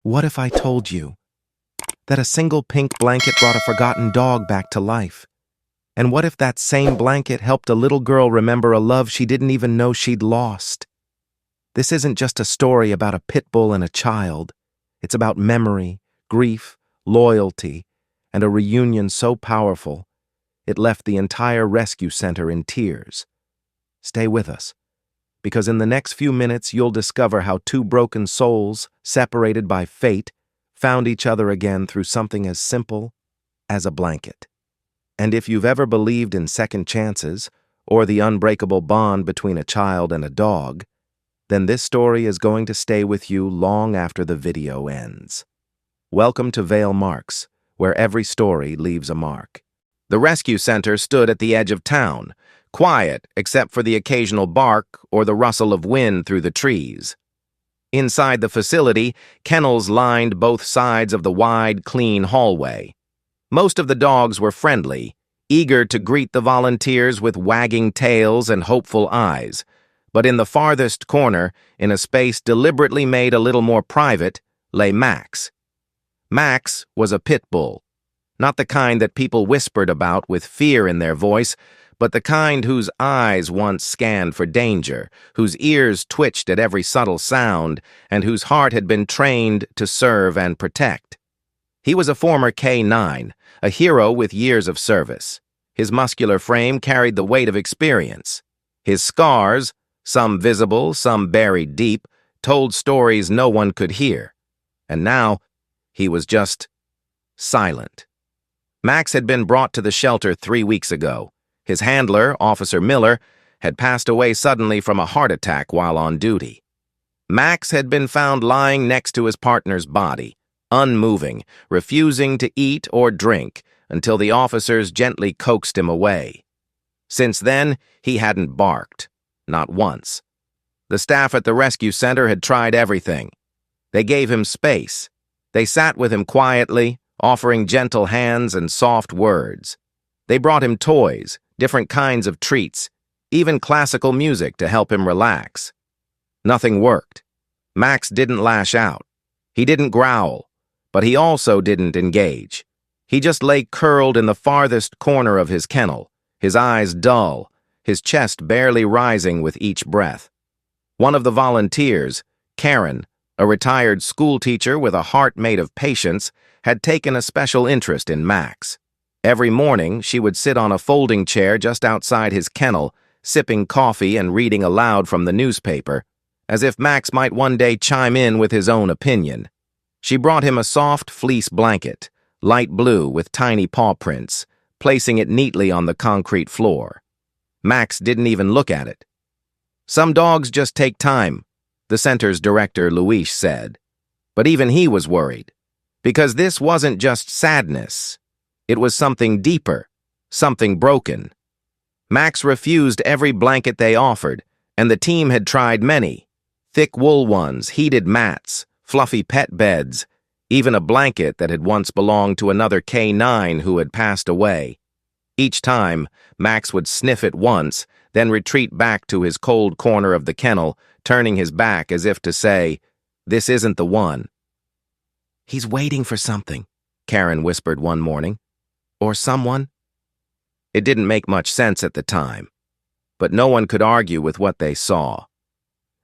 What if I told you that a single pink blanket brought a forgotten dog back to life? And what if that same blanket helped a little girl remember a love she didn't even know she'd lost? This isn't just a story about a pit bull and a child. It's about memory, grief, loyalty, and a reunion so powerful it left the entire rescue center in tears. Stay with us, because in the next few minutes you'll discover how two broken souls, separated by fate, found each other again through something as simple as a blanket. And if you've ever believed in second chances, or the unbreakable bond between a child and a dog, then this story is going to stay with you long after the video ends. Welcome to Vale Marks, where every story leaves a mark. The rescue center stood at the edge of town, quiet except for the occasional bark or the rustle of wind through the trees. Inside the facility, kennels lined both sides of the wide, clean hallway. Most of the dogs were friendly, eager to greet the volunteers with wagging tails and hopeful eyes. But in the farthest corner, in a space deliberately made a little more private, lay Max. Max was a pit bull. Not the kind that people whispered about with fear in their voice, but the kind whose eyes once scanned for danger, whose ears twitched at every subtle sound, and whose heart had been trained to serve and protect. He was a former K-9, a hero with years of service. His muscular frame carried the weight of experience. His scars, some visible, some buried deep, told stories no one could hear. And now, he was just silent. Max had been brought to the shelter 3 weeks ago. His handler, Officer Miller, had passed away suddenly from a heart attack while on duty. Max had been found lying next to his partner's body, unmoving, refusing to eat or drink until the officers gently coaxed him away. Since then, he hadn't barked, not once. The staff at the rescue center had tried everything. They gave him space. They sat with him quietly, offering gentle hands and soft words. They brought him toys, different kinds of treats, even classical music to help him relax. Nothing worked. Max didn't lash out. He didn't growl, but he also didn't engage. He just lay curled in the farthest corner of his kennel, his eyes dull, his chest barely rising with each breath. One of the volunteers, Karen, a retired schoolteacher with a heart made of patience, had taken a special interest in Max. Every morning, she would sit on a folding chair just outside his kennel, sipping coffee and reading aloud from the newspaper, as if Max might one day chime in with his own opinion. She brought him a soft fleece blanket, light blue with tiny paw prints, placing it neatly on the concrete floor. Max didn't even look at it. "Some dogs just take time," the center's director, Luis, said. But even he was worried, because this wasn't just sadness. It was something deeper, something broken. Max refused every blanket they offered, and the team had tried many. Thick wool ones, heated mats, fluffy pet beds, even a blanket that had once belonged to another K-9 who had passed away. Each time, Max would sniff it once, then retreat back to his cold corner of the kennel, turning his back as if to say, "This isn't the one." "He's waiting for something," Karen whispered one morning. "Or someone." It didn't make much sense at the time, but no one could argue with what they saw.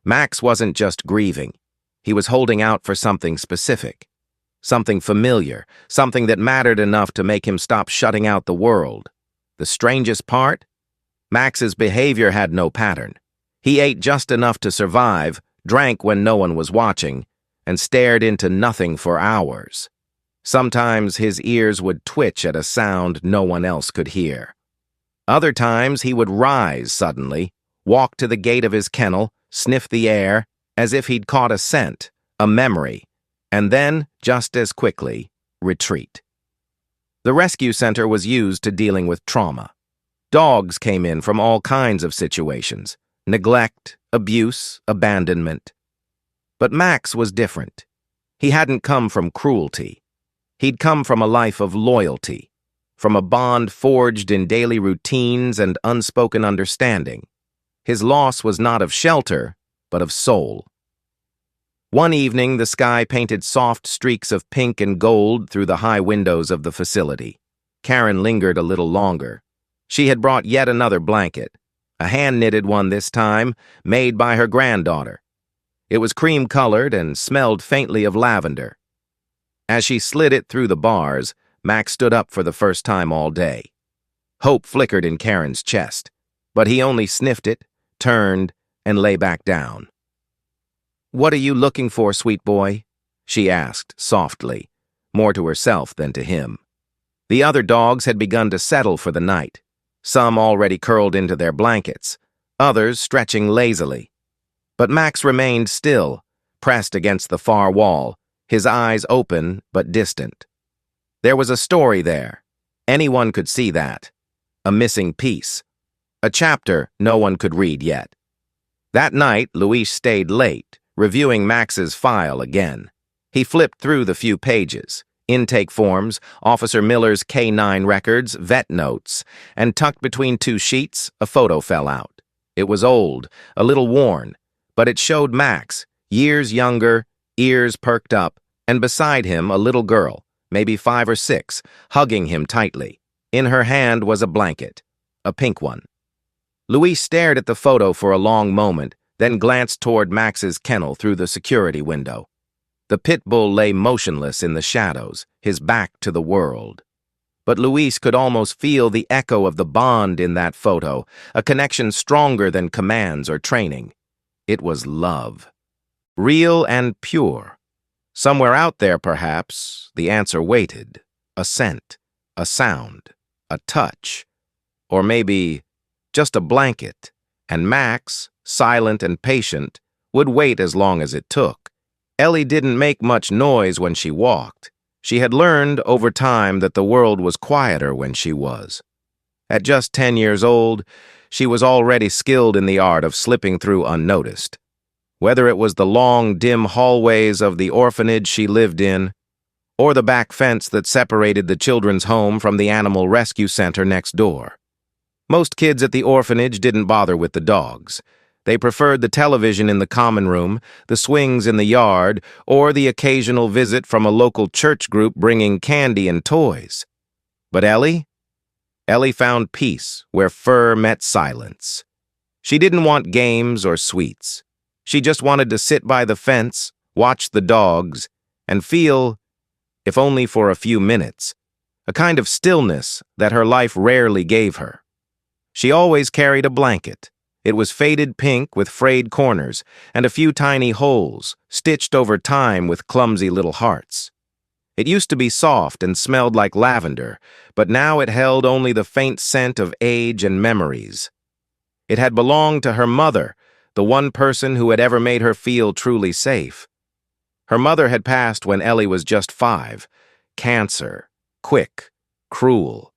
Max wasn't just grieving. He was holding out for something specific, something familiar, something that mattered enough to make him stop shutting out the world. The strangest part? Max's behavior had no pattern. He ate just enough to survive, drank when no one was watching, and stared into nothing for hours. Sometimes his ears would twitch at a sound no one else could hear. Other times he would rise suddenly, walk to the gate of his kennel, sniff the air, as if he'd caught a scent, a memory, and then, just as quickly, retreat. The rescue center was used to dealing with trauma. Dogs came in from all kinds of situations: neglect, abuse, abandonment. But Max was different. He hadn't come from cruelty. He'd come from a life of loyalty, from a bond forged in daily routines and unspoken understanding. His loss was not of shelter, but of soul. One evening, the sky painted soft streaks of pink and gold through the high windows of the facility. Karen lingered a little longer. She had brought yet another blanket, a hand-knitted one this time, made by her granddaughter. It was cream-colored and smelled faintly of lavender. As she slid it through the bars, Max stood up for the first time all day. Hope flickered in Karen's chest, but he only sniffed it, turned, and lay back down. "What are you looking for, sweet boy?" she asked softly, more to herself than to him. The other dogs had begun to settle for the night, some already curled into their blankets, others stretching lazily. But Max remained still, pressed against the far wall, his eyes open but distant. There was a story there. Anyone could see that. A missing piece. A chapter no one could read yet. That night, Luis stayed late, reviewing Max's file again. He flipped through the few pages, intake forms, Officer Miller's K-9 records, vet notes, and tucked between two sheets, a photo fell out. It was old, a little worn, but it showed Max, years younger, ears perked up, and beside him a little girl, maybe 5 or 6, hugging him tightly. In her hand was a blanket, a pink one. Luis stared at the photo for a long moment, then glanced toward Max's kennel through the security window. The Pitbull lay motionless in the shadows, his back to the world. But Luis could almost feel the echo of the bond in that photo, a connection stronger than commands or training. It was love. Real and pure. Somewhere out there, perhaps, the answer waited. A scent, a sound, a touch. Or maybe just a blanket. And Max, silent and patient, would wait as long as it took. Ellie didn't make much noise when she walked. She had learned over time that the world was quieter when she was. At just 10 years old, she was already skilled in the art of slipping through unnoticed. Whether it was the long, dim hallways of the orphanage she lived in, or the back fence that separated the children's home from the animal rescue center next door. Most kids at the orphanage didn't bother with the dogs. They preferred the television in the common room, the swings in the yard, or the occasional visit from a local church group bringing candy and toys. But Ellie? Ellie found peace where fur met silence. She didn't want games or sweets. She just wanted to sit by the fence, watch the dogs, and feel, if only for a few minutes, a kind of stillness that her life rarely gave her. She always carried a blanket. It was faded pink with frayed corners and a few tiny holes, stitched over time with clumsy little hearts. It used to be soft and smelled like lavender, but now it held only the faint scent of age and memories. It had belonged to her mother, the one person who had ever made her feel truly safe. Her mother had passed when Ellie was just 5. Cancer. Quick. Cruel.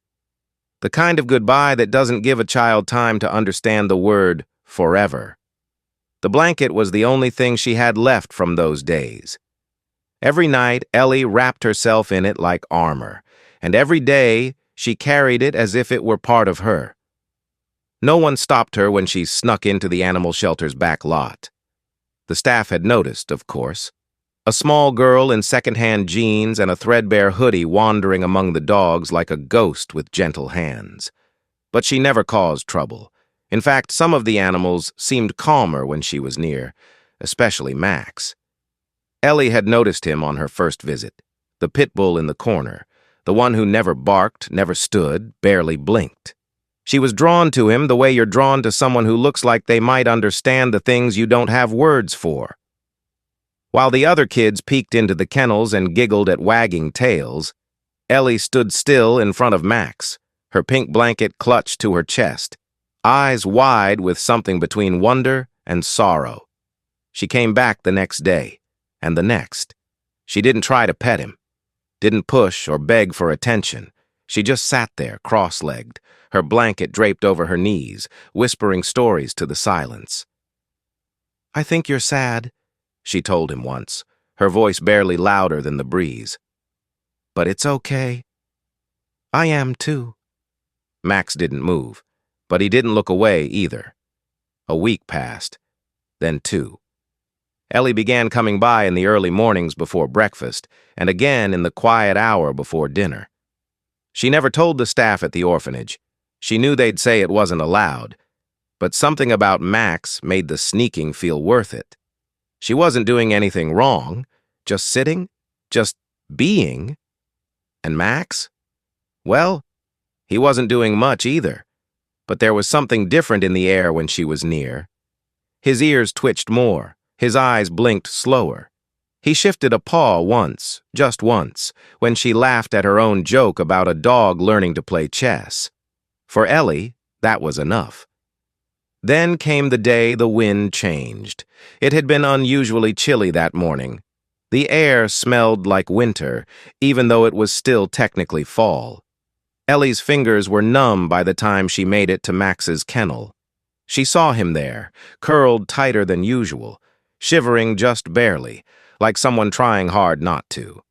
The kind of goodbye that doesn't give a child time to understand the word forever. The blanket was the only thing she had left from those days. Every night, Ellie wrapped herself in it like armor, and every day she carried it as if it were part of her. No one stopped her when she snuck into the animal shelter's back lot. The staff had noticed, of course. A small girl in second-hand jeans and a threadbare hoodie wandering among the dogs like a ghost with gentle hands. But she never caused trouble. In fact, some of the animals seemed calmer when she was near, especially Max. Ellie had noticed him on her first visit, the Pitbull in the corner, the one who never barked, never stood, barely blinked. She was drawn to him the way you're drawn to someone who looks like they might understand the things you don't have words for. While the other kids peeked into the kennels and giggled at wagging tails, Ellie stood still in front of Max, her pink blanket clutched to her chest, eyes wide with something between wonder and sorrow. She came back the next day, and the next. She didn't try to pet him, didn't push or beg for attention. She just sat there, cross-legged, her blanket draped over her knees, whispering stories to the silence. "I think you're sad," she told him once, her voice barely louder than the breeze. "But it's okay. I am too." Max didn't move, but he didn't look away either. A week passed, then 2. Ellie began coming by in the early mornings before breakfast, and again in the quiet hour before dinner. She never told the staff at the orphanage. She knew they'd say it wasn't allowed, but something about Max made the sneaking feel worth it. She wasn't doing anything wrong, just sitting, just being. And Max? Well, he wasn't doing much either, but there was something different in the air when she was near. His ears twitched more, his eyes blinked slower. He shifted a paw once, just once, when she laughed at her own joke about a dog learning to play chess. For Ellie, that was enough. Then came the day the wind changed. It had been unusually chilly that morning. The air smelled like winter, even though it was still technically fall. Ellie's fingers were numb by the time she made it to Max's kennel. She saw him there, curled tighter than usual, shivering just barely, like someone trying hard not to.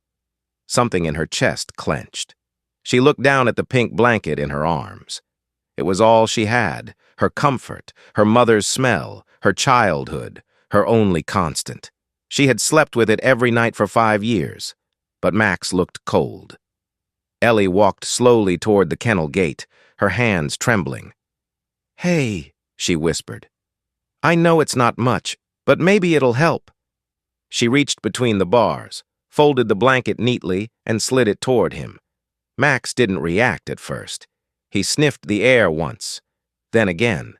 Something in her chest clenched. She looked down at the pink blanket in her arms. It was all she had, her comfort, her mother's smell, her childhood, her only constant. She had slept with it every night for 5 years, but Max looked cold. Ellie walked slowly toward the kennel gate, her hands trembling. "Hey," she whispered. "I know it's not much, but maybe it'll help." She reached between the bars, folded the blanket neatly, and slid it toward him. Max didn't react at first. He sniffed the air once, then again.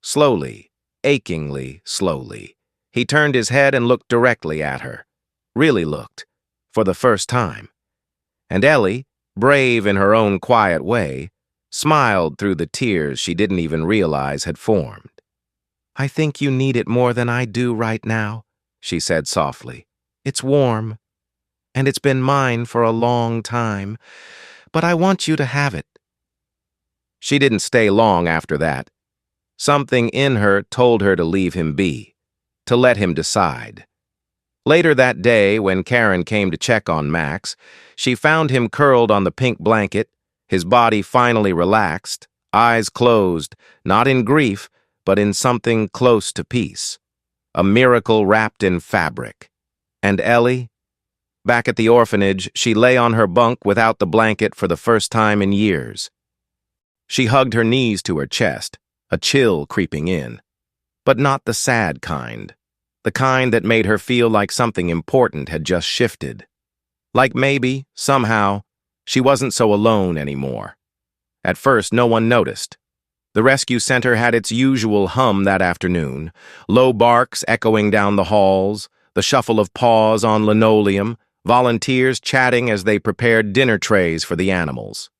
Slowly, achingly slowly, he turned his head and looked directly at her. Really looked, for the first time. And Ellie, brave in her own quiet way, smiled through the tears she didn't even realize had formed. "I think you need it more than I do right now," she said softly. "It's warm, and it's been mine for a long time, but I want you to have it." She didn't stay long after that. Something in her told her to leave him be, to let him decide. Later that day, when Karen came to check on Max, she found him curled on the pink blanket, his body finally relaxed, eyes closed, not in grief, but in something close to peace. A miracle wrapped in fabric. And Ellie? Back at the orphanage, she lay on her bunk without the blanket for the first time in years. She hugged her knees to her chest, a chill creeping in. But not the sad kind. The kind that made her feel like something important had just shifted. Like maybe, somehow, she wasn't so alone anymore. At first, no one noticed. The rescue center had its usual hum that afternoon, low barks echoing down the halls, the shuffle of paws on linoleum, volunteers chatting as they prepared dinner trays for the animals.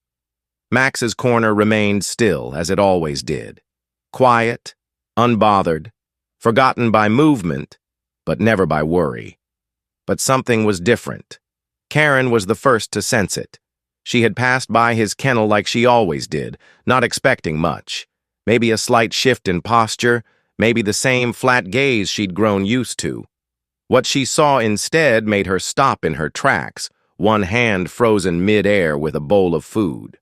Max's corner remained still, as it always did. Quiet, unbothered, forgotten by movement, but never by worry. But something was different. Karen was the first to sense it. She had passed by his kennel like she always did, not expecting much. Maybe a slight shift in posture, maybe the same flat gaze she'd grown used to. What she saw instead made her stop in her tracks, one hand frozen mid-air with a bowl of food.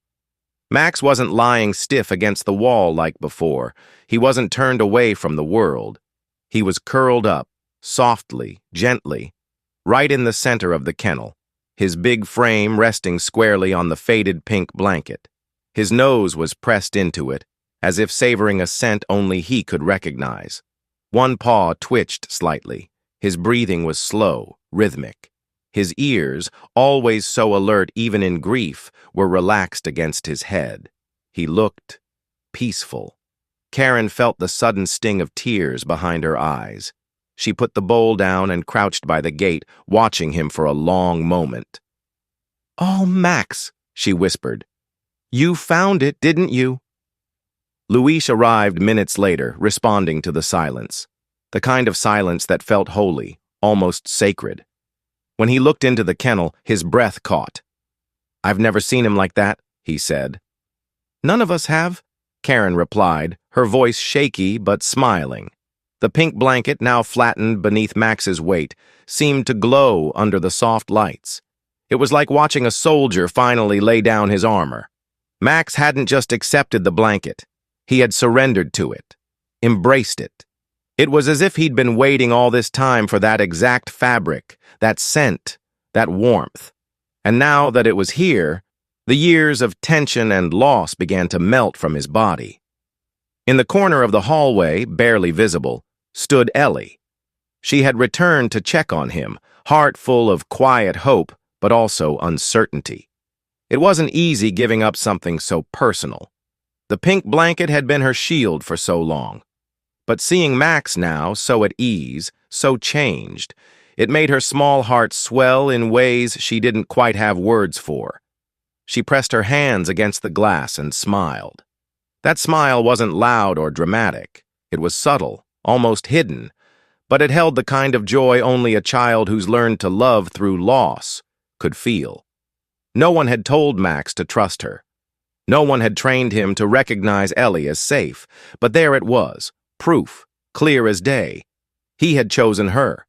Max wasn't lying stiff against the wall like before. He wasn't turned away from the world. He was curled up, softly, gently, right in the center of the kennel, his big frame resting squarely on the faded pink blanket. His nose was pressed into it, as if savoring a scent only he could recognize. One paw twitched slightly. His breathing was slow, rhythmic. His ears, always so alert even in grief, were relaxed against his head. He looked peaceful. Karen felt the sudden sting of tears behind her eyes. She put the bowl down and crouched by the gate, watching him for a long moment. "Oh, Max," she whispered. "You found it, didn't you?" Luis arrived minutes later, responding to the silence. The kind of silence that felt holy, almost sacred. When he looked into the kennel, his breath caught. "I've never seen him like that," he said. "None of us have," Karen replied, her voice shaky but smiling. The pink blanket, now flattened beneath Max's weight, seemed to glow under the soft lights. It was like watching a soldier finally lay down his armor. Max hadn't just accepted the blanket. He had surrendered to it, embraced it. It was as if he'd been waiting all this time for that exact fabric, that scent, that warmth. And now that it was here, the years of tension and loss began to melt from his body. In the corner of the hallway, barely visible, stood Ellie. She had returned to check on him, heart full of quiet hope, but also uncertainty. It wasn't easy giving up something so personal. The pink blanket had been her shield for so long. But seeing Max now, so at ease, so changed, it made her small heart swell in ways she didn't quite have words for. She pressed her hands against the glass and smiled. That smile wasn't loud or dramatic. It was subtle, almost hidden, but it held the kind of joy only a child who's learned to love through loss could feel. No one had told Max to trust her. No one had trained him to recognize Ellie as safe, but there it was, proof, clear as day. He had chosen her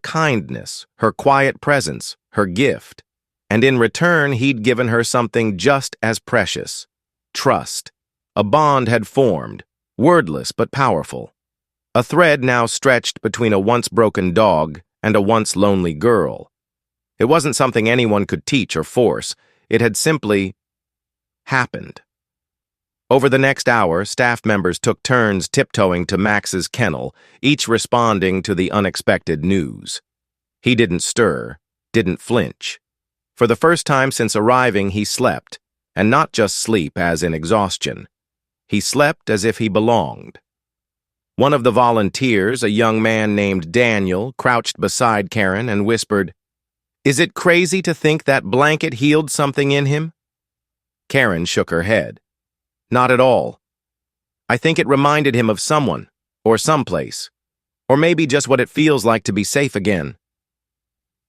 kindness, her quiet presence, her gift, and in return he'd given her something just as precious, trust. A bond had formed, wordless but powerful. A thread now stretched between a once broken dog and a once lonely girl. It wasn't something anyone could teach or force. It had simply happened. Over the next hour, staff members took turns tiptoeing to Max's kennel, each responding to the unexpected news. He didn't stir, didn't flinch. For the first time since arriving, he slept, and not just sleep as in exhaustion. He slept as if he belonged. One of the volunteers, a young man named Daniel, crouched beside Karen and whispered, "Is it crazy to think that blanket healed something in him?" Karen shook her head. "Not at all. I think it reminded him of someone, or someplace, or maybe just what it feels like to be safe again."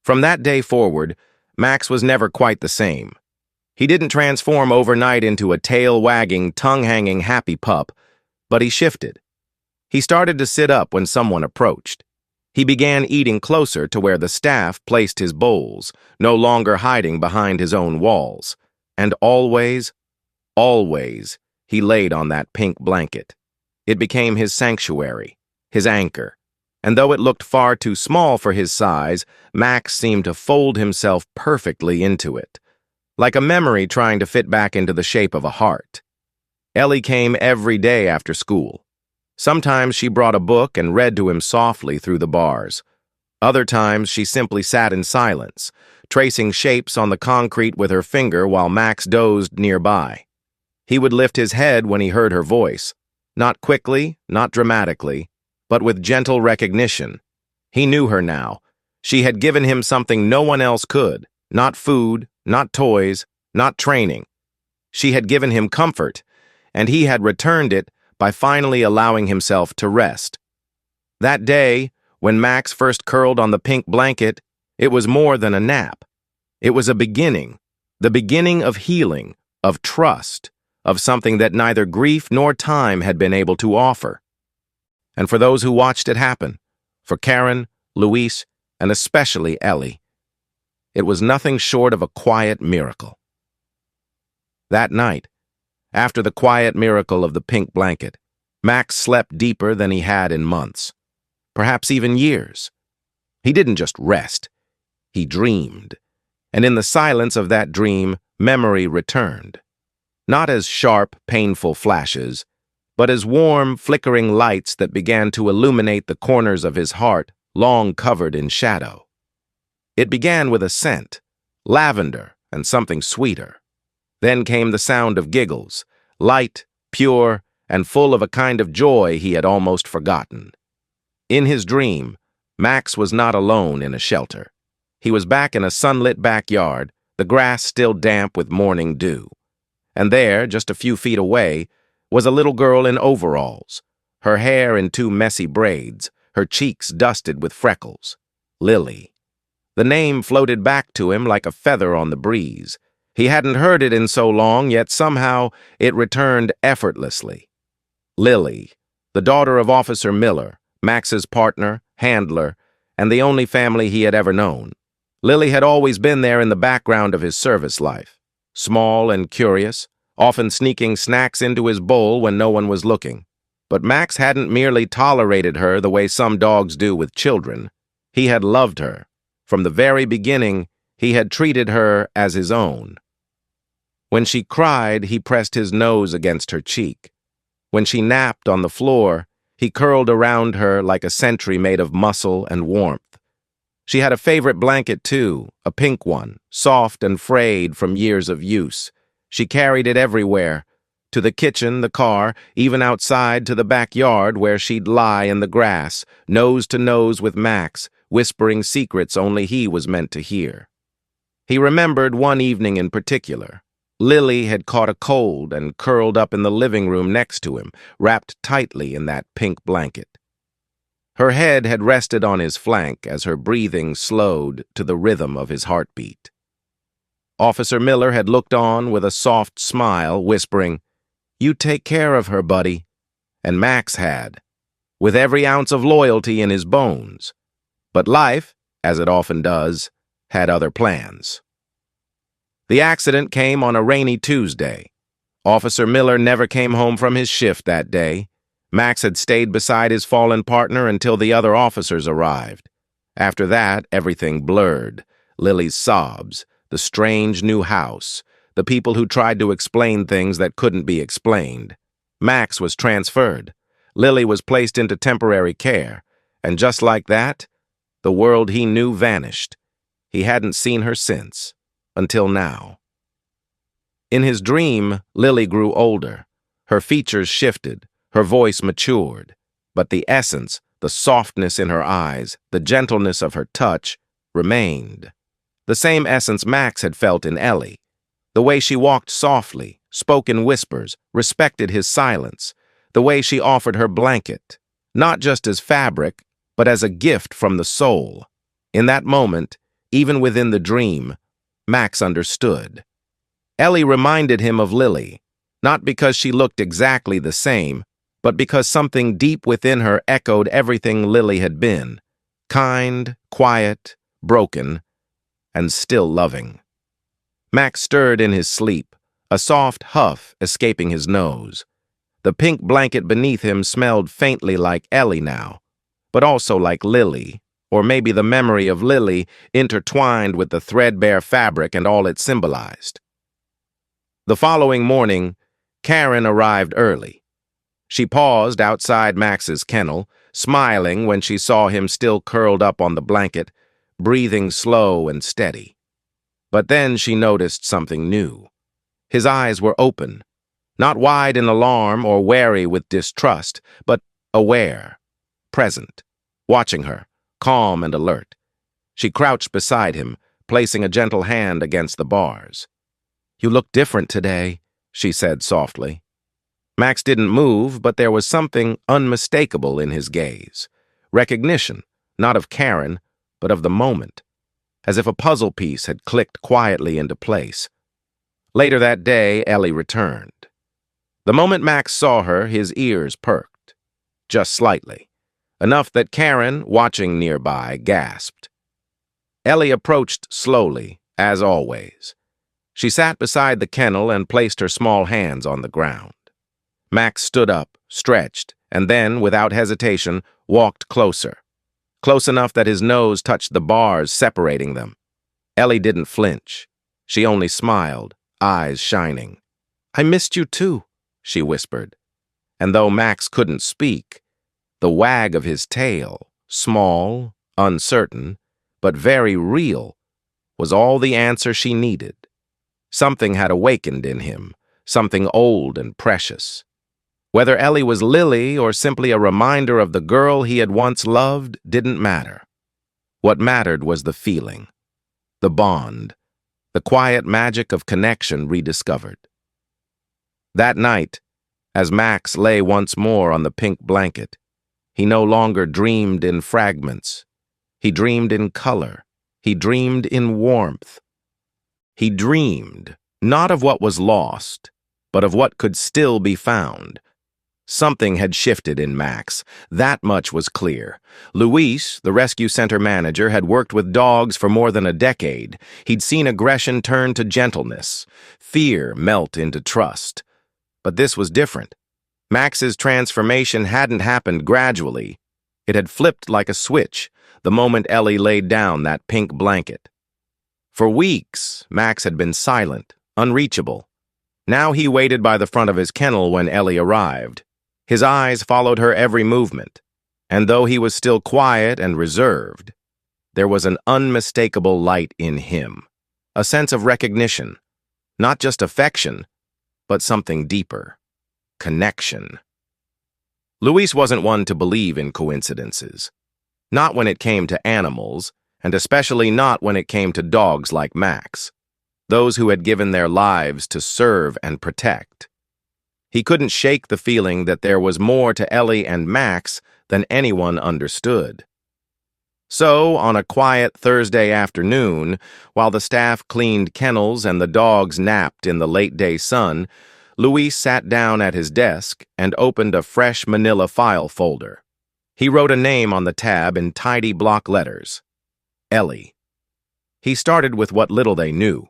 From that day forward, Max was never quite the same. He didn't transform overnight into a tail-wagging, tongue-hanging happy pup, but he shifted. He started to sit up when someone approached. He began eating closer to where the staff placed his bowls, no longer hiding behind his own walls. And always, he laid on that pink blanket. It became his sanctuary, his anchor. And though it looked far too small for his size, Max seemed to fold himself perfectly into it, like a memory trying to fit back into the shape of a heart. Ellie came every day after school. Sometimes she brought a book and read to him softly through the bars. Other times she simply sat in silence, tracing shapes on the concrete with her finger while Max dozed nearby. He would lift his head when he heard her voice, not quickly, not dramatically, but with gentle recognition. He knew her now. She had given him something no one else could, not food, not toys, not training. She had given him comfort, and he had returned it by finally allowing himself to rest. That day, when Max first curled on the pink blanket, it was more than a nap. It was a beginning, the beginning of healing, of trust, of something that neither grief nor time had been able to offer. And for those who watched it happen, for Karen, Luis, and especially Ellie, it was nothing short of a quiet miracle. That night, after the quiet miracle of the pink blanket, Max slept deeper than he had in months, perhaps even years. He didn't just rest, he dreamed. And in the silence of that dream, memory returned. Not as sharp, painful flashes, but as warm, flickering lights that began to illuminate the corners of his heart, long covered in shadow. It began with a scent, lavender and something sweeter. Then came the sound of giggles, light, pure, and full of a kind of joy he had almost forgotten. In his dream, Max was not alone in a shelter. He was back in a sunlit backyard, the grass still damp with morning dew. And there, just a few feet away, was a little girl in overalls, her hair in two messy braids, her cheeks dusted with freckles. Lily. The name floated back to him like a feather on the breeze. He hadn't heard it in so long, yet somehow it returned effortlessly. Lily, the daughter of Officer Miller, Max's partner, handler, and the only family he had ever known. Lily had always been there in the background of his service life, small and curious, often sneaking snacks into his bowl when no one was looking. But Max hadn't merely tolerated her the way some dogs do with children. He had loved her. From the very beginning, he had treated her as his own. When she cried, he pressed his nose against her cheek. When she napped on the floor, he curled around her like a sentry made of muscle and warmth. She had a favorite blanket, too, a pink one, soft and frayed from years of use. She carried it everywhere, to the kitchen, the car, even outside to the backyard where she'd lie in the grass, nose to nose with Max, whispering secrets only he was meant to hear. He remembered one evening in particular. Lily had caught a cold and curled up in the living room next to him, wrapped tightly in that pink blanket. Her head had rested on his flank as her breathing slowed to the rhythm of his heartbeat. Officer Miller had looked on with a soft smile, whispering, "You take care of her, buddy." And Max had, with every ounce of loyalty in his bones. But life, as it often does, had other plans. The accident came on a rainy Tuesday. Officer Miller never came home from his shift that day. Max had stayed beside his fallen partner until the other officers arrived. After that, everything blurred. Lily's sobs, the strange new house, the people who tried to explain things that couldn't be explained. Max was transferred. Lily was placed into temporary care. And just like that, the world he knew vanished. He hadn't seen her since, until now. In his dream, Lily grew older. Her features shifted. Her voice matured, but the essence, the softness in her eyes, the gentleness of her touch, remained. The same essence Max had felt in Ellie. The way she walked softly, spoke in whispers, respected his silence. The way she offered her blanket, not just as fabric, but as a gift from the soul. In that moment, even within the dream, Max understood. Ellie reminded him of Lily, not because she looked exactly the same, but because something deep within her echoed everything Lily had been, kind, quiet, broken, and still loving. Max stirred in his sleep, a soft huff escaping his nose. The pink blanket beneath him smelled faintly like Ellie now, but also like Lily, or maybe the memory of Lily intertwined with the threadbare fabric and all it symbolized. The following morning, Karen arrived early. She paused outside Max's kennel, smiling when she saw him still curled up on the blanket, breathing slow and steady. But then she noticed something new. His eyes were open, not wide in alarm or wary with distrust, but aware, present, watching her, calm and alert. She crouched beside him, placing a gentle hand against the bars. "You look different today," she said softly. Max didn't move, but there was something unmistakable in his gaze. Recognition, not of Karen, but of the moment, as if a puzzle piece had clicked quietly into place. Later that day, Ellie returned. The moment Max saw her, his ears perked, just slightly, enough that Karen, watching nearby, gasped. Ellie approached slowly, as always. She sat beside the kennel and placed her small hands on the ground. Max stood up, stretched, and then, without hesitation, walked closer. Close enough that his nose touched the bars separating them. Ellie didn't flinch. She only smiled, eyes shining. "I missed you too," she whispered. And though Max couldn't speak, the wag of his tail, small, uncertain, but very real, was all the answer she needed. Something had awakened in him, something old and precious. Whether Ellie was Lily or simply a reminder of the girl he had once loved didn't matter. What mattered was the feeling, the bond, the quiet magic of connection rediscovered. That night, as Max lay once more on the pink blanket, he no longer dreamed in fragments. He dreamed in color. He dreamed in warmth. He dreamed, not of what was lost, but of what could still be found. Something had shifted in Max. That much was clear. Luis, the rescue center manager, had worked with dogs for more than a decade. He'd seen aggression turn to gentleness, fear melt into trust. But this was different. Max's transformation hadn't happened gradually. It had flipped like a switch the moment Ellie laid down that pink blanket. For weeks, Max had been silent, unreachable. Now he waited by the front of his kennel when Ellie arrived. His eyes followed her every movement, and though he was still quiet and reserved, there was an unmistakable light in him, a sense of recognition, not just affection, but something deeper, connection. Luis wasn't one to believe in coincidences, not when it came to animals, and especially not when it came to dogs like Max, those who had given their lives to serve and protect. He couldn't shake the feeling that there was more to Ellie and Max than anyone understood. So, on a quiet Thursday afternoon, while the staff cleaned kennels and the dogs napped in the late-day sun, Luis sat down at his desk and opened a fresh manila file folder. He wrote a name on the tab in tidy block letters. Ellie. He started with what little they knew.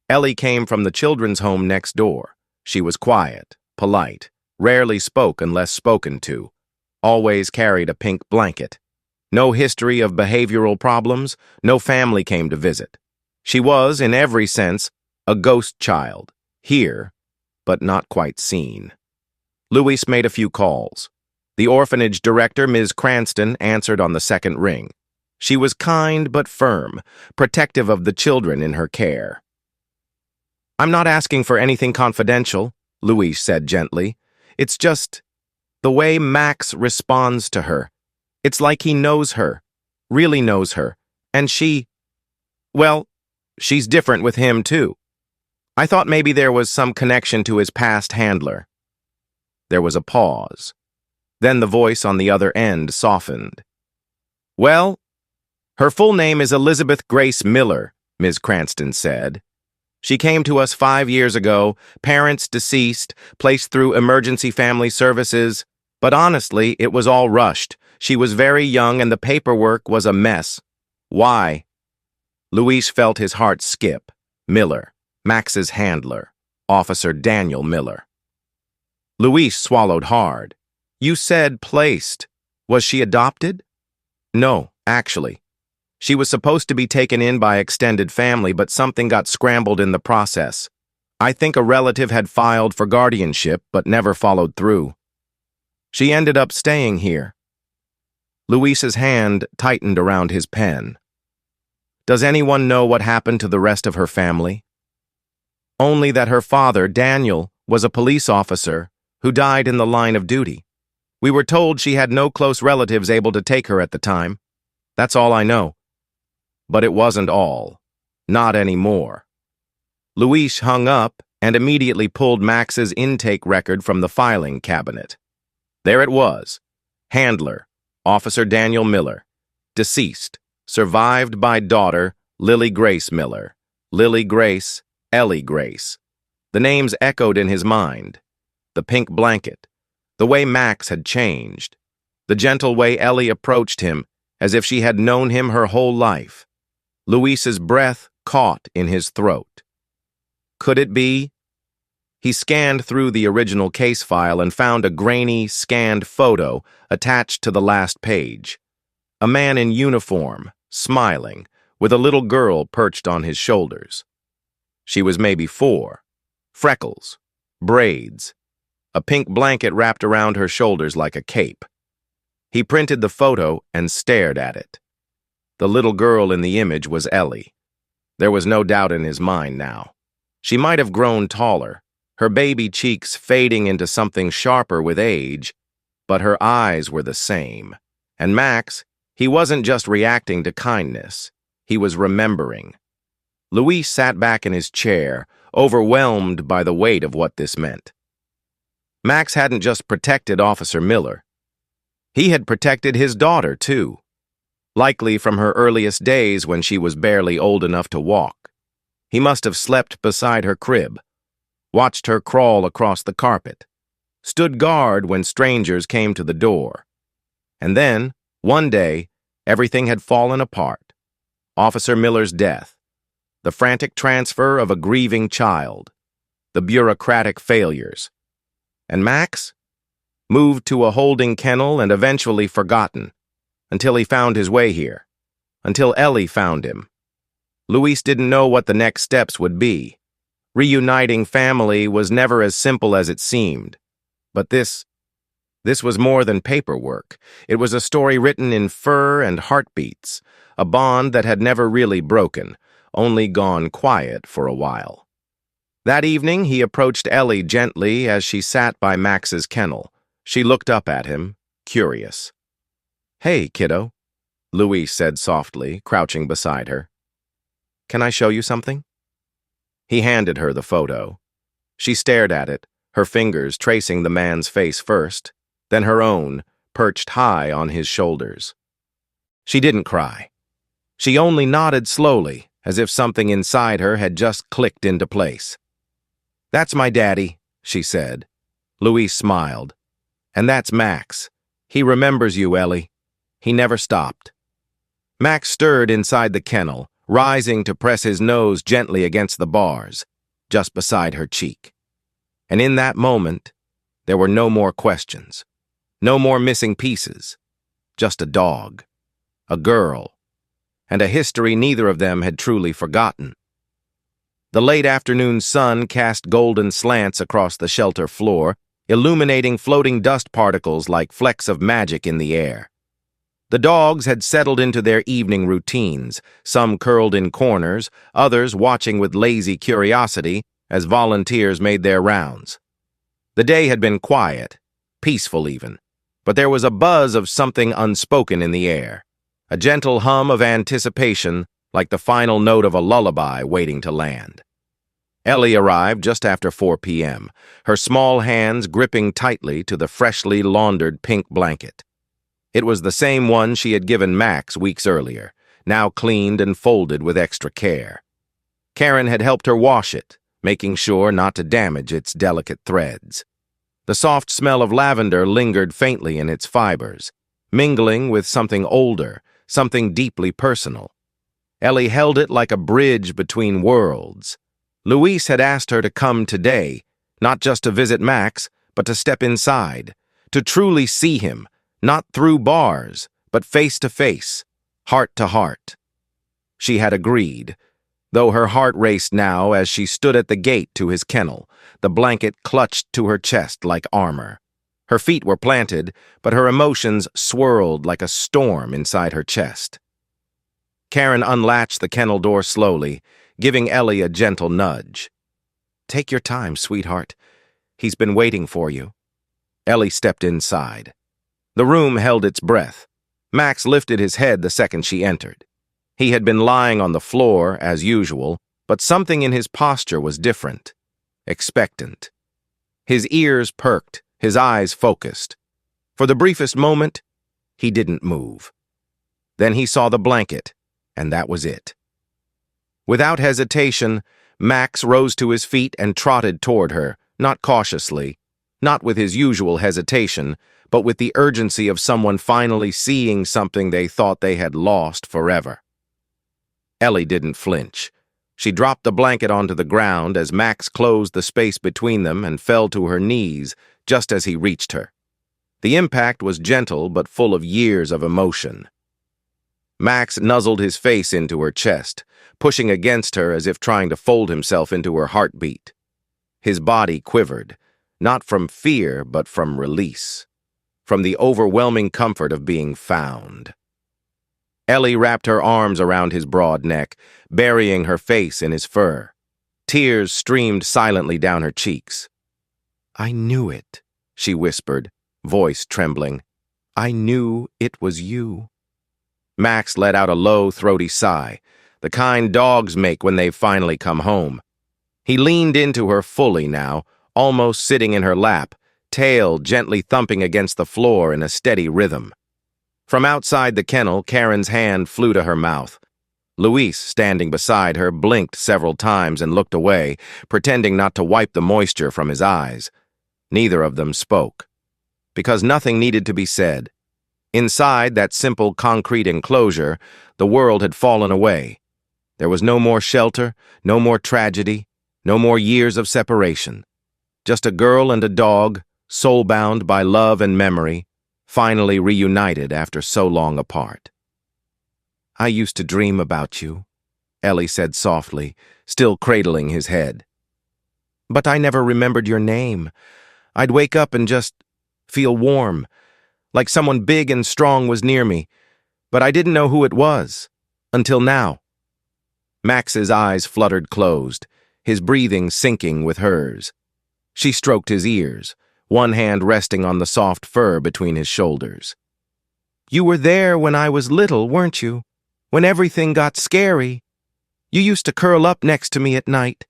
Ellie came from the children's home next door. She was quiet, polite, rarely spoke unless spoken to, always carried a pink blanket. No history of behavioral problems, no family came to visit. She was, in every sense, a ghost child, here, but not quite seen. Luis made a few calls. The orphanage director, Ms. Cranston, answered on the second ring. She was kind but firm, protective of the children in her care. "I'm not asking for anything confidential," Luis said gently. "It's just the way Max responds to her. It's like he knows her, really knows her, and well, she's different with him too. I thought maybe there was some connection to his past handler." There was a pause. Then the voice on the other end softened. "Well, her full name is Elizabeth Grace Miller," Ms. Cranston said. "She came to us 5 years ago, parents deceased, placed through emergency family services, but honestly, it was all rushed. She was very young and the paperwork was a mess." "Why?" Luis felt his heart skip. Miller, Max's handler, Officer Daniel Miller. Luis swallowed hard. "You said placed. Was she adopted?" "No, actually. She was supposed to be taken in by extended family, but something got scrambled in the process. I think a relative had filed for guardianship, but never followed through. She ended up staying here." Luis's hand tightened around his pen. "Does anyone know what happened to the rest of her family?" "Only that her father, Daniel, was a police officer who died in the line of duty. We were told she had no close relatives able to take her at the time. That's all I know." But it wasn't all. Not anymore. Luis hung up and immediately pulled Max's intake record from the filing cabinet. There it was. Handler, Officer Daniel Miller. Deceased. Survived by daughter, Lily Grace Miller. Lily Grace, Ellie Grace. The names echoed in his mind. The pink blanket. The way Max had changed. The gentle way Ellie approached him, as if she had known him her whole life. Luis's breath caught in his throat. Could it be? He scanned through the original case file and found a grainy, scanned photo attached to the last page. A man in uniform, smiling, with a little girl perched on his shoulders. She was maybe 4. Freckles, braids, a pink blanket wrapped around her shoulders like a cape. He printed the photo and stared at it. The little girl in the image was Ellie. There was no doubt in his mind now. She might have grown taller, her baby cheeks fading into something sharper with age, but her eyes were the same. And Max, he wasn't just reacting to kindness, he was remembering. Luis sat back in his chair, overwhelmed by the weight of what this meant. Max hadn't just protected Officer Miller. He had protected his daughter, too. Likely from her earliest days when she was barely old enough to walk. He must have slept beside her crib, watched her crawl across the carpet, stood guard when strangers came to the door. And then, one day, everything had fallen apart. Officer Miller's death, the frantic transfer of a grieving child, the bureaucratic failures. And Max? Moved to a holding kennel and eventually forgotten, until he found his way here, until Ellie found him. Luis didn't know what the next steps would be. Reuniting family was never as simple as it seemed. But this was more than paperwork. It was a story written in fur and heartbeats, a bond that had never really broken, only gone quiet for a while. That evening, he approached Ellie gently as she sat by Max's kennel. She looked up at him, curious. "Hey, kiddo," Luis said softly, crouching beside her. "Can I show you something?" He handed her the photo. She stared at it, her fingers tracing the man's face first, then her own, perched high on his shoulders. She didn't cry. She only nodded slowly, as if something inside her had just clicked into place. "That's my daddy," she said. Luis smiled. "And that's Max. He remembers you, Ellie. He never stopped." Max stirred inside the kennel, rising to press his nose gently against the bars, just beside her cheek. And in that moment, there were no more questions, no more missing pieces, just a dog, a girl, and a history neither of them had truly forgotten. The late afternoon sun cast golden slants across the shelter floor, illuminating floating dust particles like flecks of magic in the air. The dogs had settled into their evening routines, some curled in corners, others watching with lazy curiosity as volunteers made their rounds. The day had been quiet, peaceful even, but there was a buzz of something unspoken in the air, a gentle hum of anticipation like the final note of a lullaby waiting to land. Ellie arrived just after 4 p.m., her small hands gripping tightly to the freshly laundered pink blanket. It was the same one she had given Max weeks earlier, now cleaned and folded with extra care. Karen had helped her wash it, making sure not to damage its delicate threads. The soft smell of lavender lingered faintly in its fibers, mingling with something older, something deeply personal. Ellie held it like a bridge between worlds. Luis had asked her to come today, not just to visit Max, but to step inside, to truly see him, not through bars, but face to face, heart to heart. She had agreed, though her heart raced now as she stood at the gate to his kennel, the blanket clutched to her chest like armor. Her feet were planted, but her emotions swirled like a storm inside her chest. Karen unlatched the kennel door slowly, giving Ellie a gentle nudge. "Take your time, sweetheart. He's been waiting for you." Ellie stepped inside. The room held its breath. Max lifted his head the second she entered. He had been lying on the floor, as usual, but something in his posture was different, expectant. His ears perked, his eyes focused. For the briefest moment, he didn't move. Then he saw the blanket, and that was it. Without hesitation, Max rose to his feet and trotted toward her, not cautiously, not with his usual hesitation, but with the urgency of someone finally seeing something they thought they had lost forever. Ellie didn't flinch. She dropped the blanket onto the ground as Max closed the space between them and fell to her knees just as he reached her. The impact was gentle but full of years of emotion. Max nuzzled his face into her chest, pushing against her as if trying to fold himself into her heartbeat. His body quivered, not from fear but from release, from the overwhelming comfort of being found. Ellie wrapped her arms around his broad neck, burying her face in his fur. Tears streamed silently down her cheeks. "I knew it," she whispered, voice trembling. "I knew it was you." Max let out a low, throaty sigh, the kind dogs make when they've finally come home. He leaned into her fully now, almost sitting in her lap, tail gently thumping against the floor in a steady rhythm. From outside the kennel, Karen's hand flew to her mouth. Luis, standing beside her, blinked several times and looked away, pretending not to wipe the moisture from his eyes. Neither of them spoke, because nothing needed to be said. Inside that simple concrete enclosure, the world had fallen away. There was no more shelter, no more tragedy, no more years of separation. Just a girl and a dog, soul-bound by love and memory, finally reunited after so long apart. "I used to dream about you," Ellie said softly, still cradling his head. "But I never remembered your name. I'd wake up and just feel warm, like someone big and strong was near me, but I didn't know who it was, until now." Max's eyes fluttered closed, his breathing syncing with hers. She stroked his ears, one hand resting on the soft fur between his shoulders. "You were there when I was little, weren't you? When everything got scary. You used to curl up next to me at night."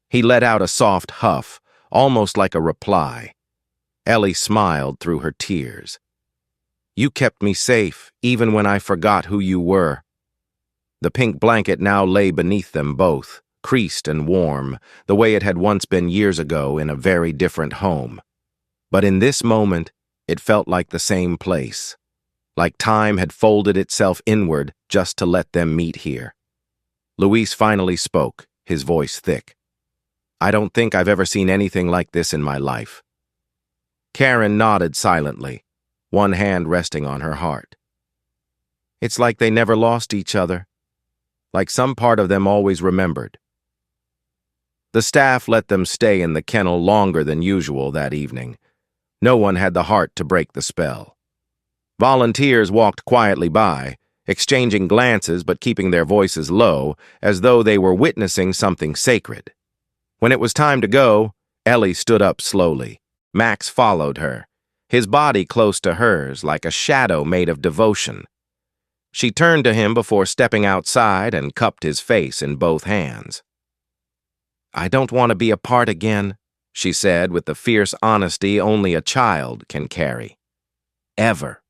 He let out a soft huff, almost like a reply. Ellie smiled through her tears. "You kept me safe, even when I forgot who you were." The pink blanket now lay beneath them both, creased and warm, the way it had once been years ago in a very different home. But in this moment, it felt like the same place, like time had folded itself inward just to let them meet here. Luis finally spoke, his voice thick. "I don't think I've ever seen anything like this in my life." Karen nodded silently, one hand resting on her heart. "It's like they never lost each other, like some part of them always remembered." The staff let them stay in the kennel longer than usual that evening. No one had the heart to break the spell. Volunteers walked quietly by, exchanging glances but keeping their voices low, as though they were witnessing something sacred. When it was time to go, Ellie stood up slowly. Max followed her, his body close to hers like a shadow made of devotion. She turned to him before stepping outside and cupped his face in both hands. "I don't want to be apart again," she said with the fierce honesty only a child can carry. "Ever."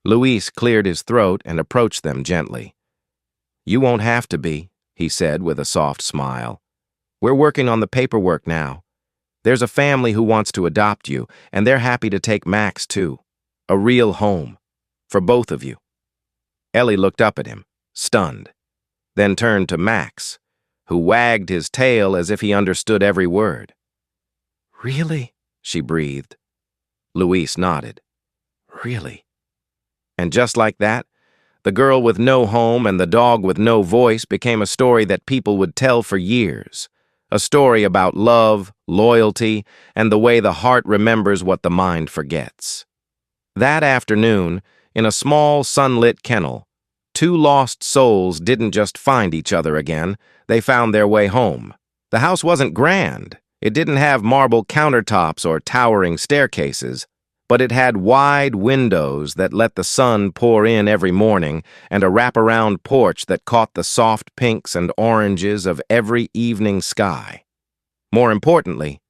Luis cleared his throat and approached them gently. "You won't have to be," he said with a soft smile. "We're working on the paperwork now. There's a family who wants to adopt you, and they're happy to take Max, too. A real home. For both of you." Ellie looked up at him, stunned, then turned to Max, who wagged his tail as if he understood every word. "Really?" she breathed. Luis nodded. "Really?" And just like that, the girl with no home and the dog with no voice became a story that people would tell for years. A story about love, loyalty, and the way the heart remembers what the mind forgets. That afternoon, in a small sunlit kennel, two lost souls didn't just find each other again, they found their way home. The house wasn't grand. It didn't have marble countertops or towering staircases, but it had wide windows that let the sun pour in every morning and a wraparound porch that caught the soft pinks and oranges of every evening sky. More importantly,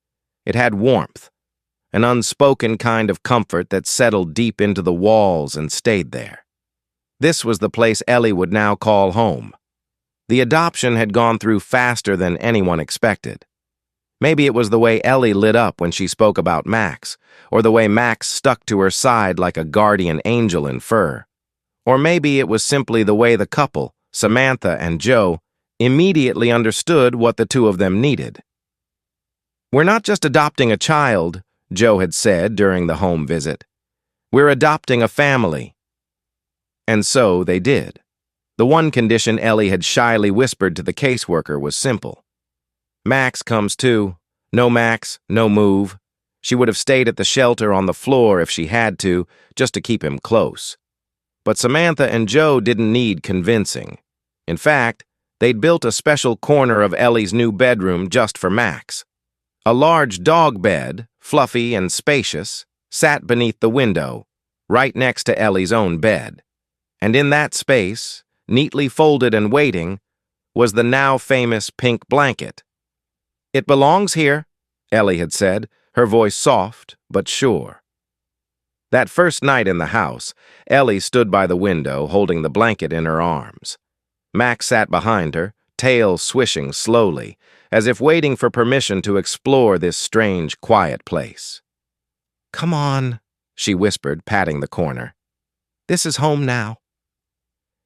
it had warmth, an unspoken kind of comfort that settled deep into the walls and stayed there. This was the place Ellie would now call home. The adoption had gone through faster than anyone expected. Maybe it was the way Ellie lit up when she spoke about Max, or the way Max stuck to her side like a guardian angel in fur. Or maybe it was simply the way the couple, Samantha and Joe, immediately understood what the two of them needed. "We're not just adopting a child," Joe had said during the home visit. "We're adopting a family." And so they did. The one condition Ellie had shyly whispered to the caseworker was simple. "Max comes too. No Max, no move." She would have stayed at the shelter on the floor if she had to, just to keep him close. But Samantha and Joe didn't need convincing. In fact, they'd built a special corner of Ellie's new bedroom just for Max. A large dog bed, fluffy and spacious, sat beneath the window, right next to Ellie's own bed. And in that space, neatly folded and waiting, was the now famous pink blanket. "It belongs here," Ellie had said, her voice soft but sure. That first night in the house, Ellie stood by the window holding the blanket in her arms. Max sat behind her, tail swishing slowly, as if waiting for permission to explore this strange, quiet place. "Come on," she whispered, patting the corner. "This is home now."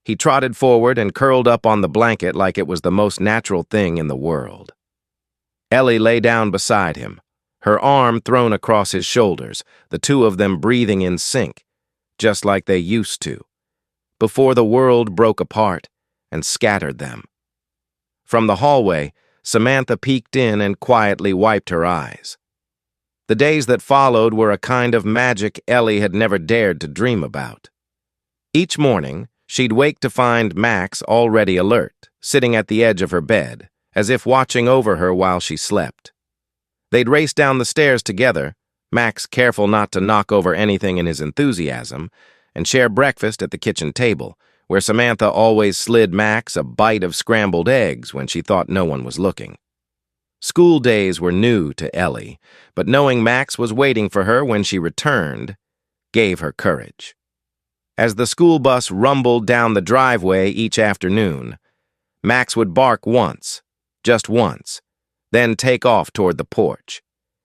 He trotted forward and curled up on the blanket like it was the most natural thing in the world. Ellie lay down beside him, her arm thrown across his shoulders, the two of them breathing in sync, just like they used to, before the world broke apart and scattered them. From the hallway, Samantha peeked in and quietly wiped her eyes. The days that followed were a kind of magic Ellie had never dared to dream about. Each morning, she'd wake to find Max already alert, sitting at the edge of her bed, as if watching over her while she slept. They'd race down the stairs together, Max careful not to knock over anything in his enthusiasm, and share breakfast at the kitchen table, where Samantha always slid Max a bite of scrambled eggs when she thought no one was looking. School days were new to Ellie, but knowing Max was waiting for her when she returned gave her courage. As the school bus rumbled down the driveway each afternoon, Max would bark once, just once, then take off toward the porch,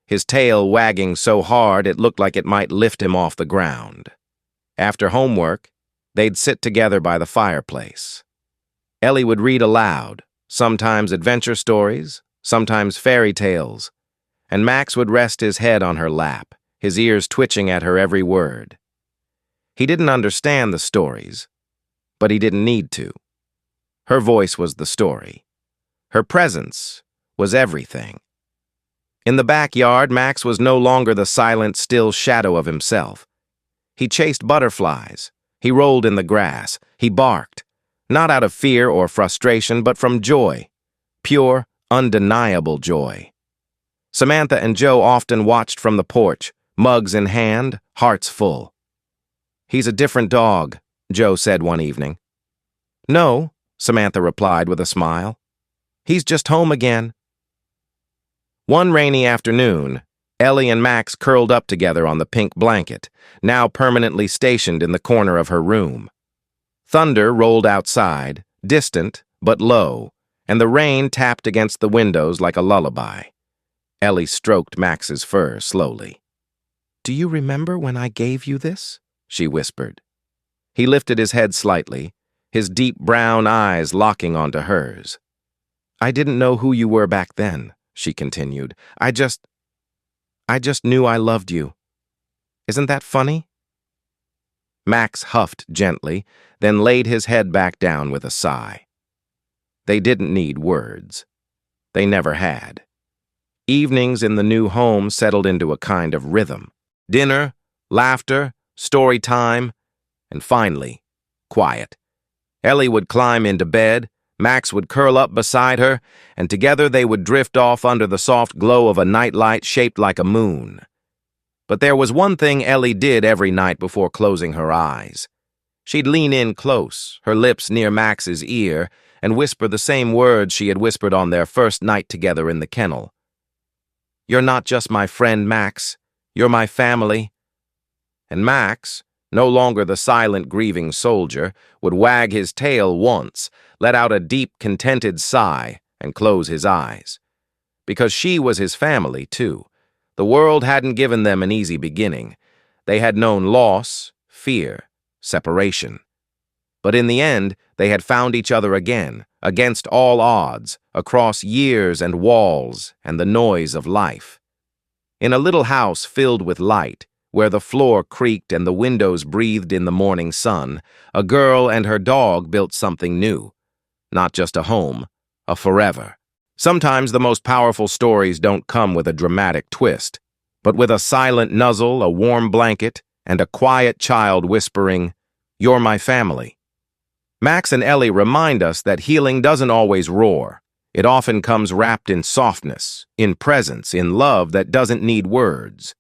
his tail wagging so hard it looked like it might lift him off the ground. After homework, they'd sit together by the fireplace. Ellie would read aloud, sometimes adventure stories, sometimes fairy tales, and Max would rest his head on her lap, his ears twitching at her every word. He didn't understand the stories, but he didn't need to. Her voice was the story. Her presence was everything. In the backyard, Max was no longer the silent, still shadow of himself. He chased butterflies. He rolled in the grass. He barked, not out of fear or frustration, but from joy, pure, undeniable joy. Samantha and Joe often watched from the porch, mugs in hand, hearts full. "He's a different dog," Joe said one evening. "No," Samantha replied with a smile. "He's just home again." One rainy afternoon, Ellie and Max curled up together on the pink blanket, now permanently stationed in the corner of her room. Thunder rolled outside, distant but low, and the rain tapped against the windows like a lullaby. Ellie stroked Max's fur slowly. "Do you remember when I gave you this?" she whispered. He lifted his head slightly, his deep brown eyes locking onto hers. "I didn't know who you were back then," she continued. I just knew I loved you. Isn't that funny?" Max huffed gently, then laid his head back down with a sigh. They didn't need words. They never had. Evenings in the new home settled into a kind of rhythm. Dinner, laughter, story time, and finally, quiet. Ellie would climb into bed, Max would curl up beside her, and together they would drift off under the soft glow of a nightlight shaped like a moon. But there was one thing Ellie did every night before closing her eyes. She'd lean in close, her lips near Max's ear, and whisper the same words she had whispered on their first night together in the kennel. "You're not just my friend, Max. You're my family." And Max, no longer the silent, grieving soldier, would wag his tail once, let out a deep, contented sigh, and close his eyes. Because she was his family, too. The world hadn't given them an easy beginning. They had known loss, fear, separation. But in the end, they had found each other again, against all odds, across years and walls and the noise of life. In a little house filled with light, where the floor creaked and the windows breathed in the morning sun, a girl and her dog built something new. Not just a home, a forever. Sometimes the most powerful stories don't come with a dramatic twist, but with a silent nuzzle, a warm blanket, and a quiet child whispering, "You're my family." Max and Ellie remind us that healing doesn't always roar. It often comes wrapped in softness, in presence, in love that doesn't need words.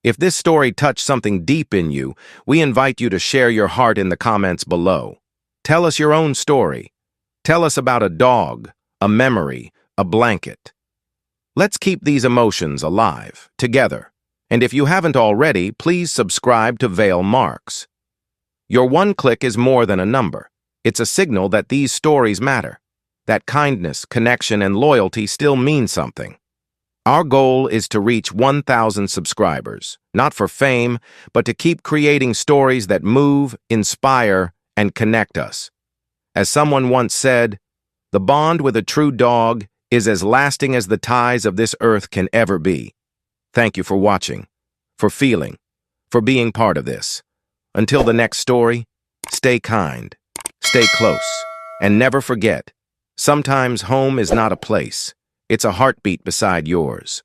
If this story touched something deep in you, we invite you to share your heart in the comments below. Tell us your own story. Tell us about a dog, a memory, a blanket. Let's keep these emotions alive, together. And if you haven't already, please subscribe to Vale Marks. Your one click is more than a number. It's a signal that these stories matter, that kindness, connection, and loyalty still mean something. Our goal is to reach 1,000 subscribers, not for fame, but to keep creating stories that move, inspire, and connect us. As someone once said, the bond with a true dog is as lasting as the ties of this earth can ever be. Thank you for watching, for feeling, for being part of this. Until the next story, stay kind, stay close, and never forget, sometimes home is not a place, it's a heartbeat beside yours.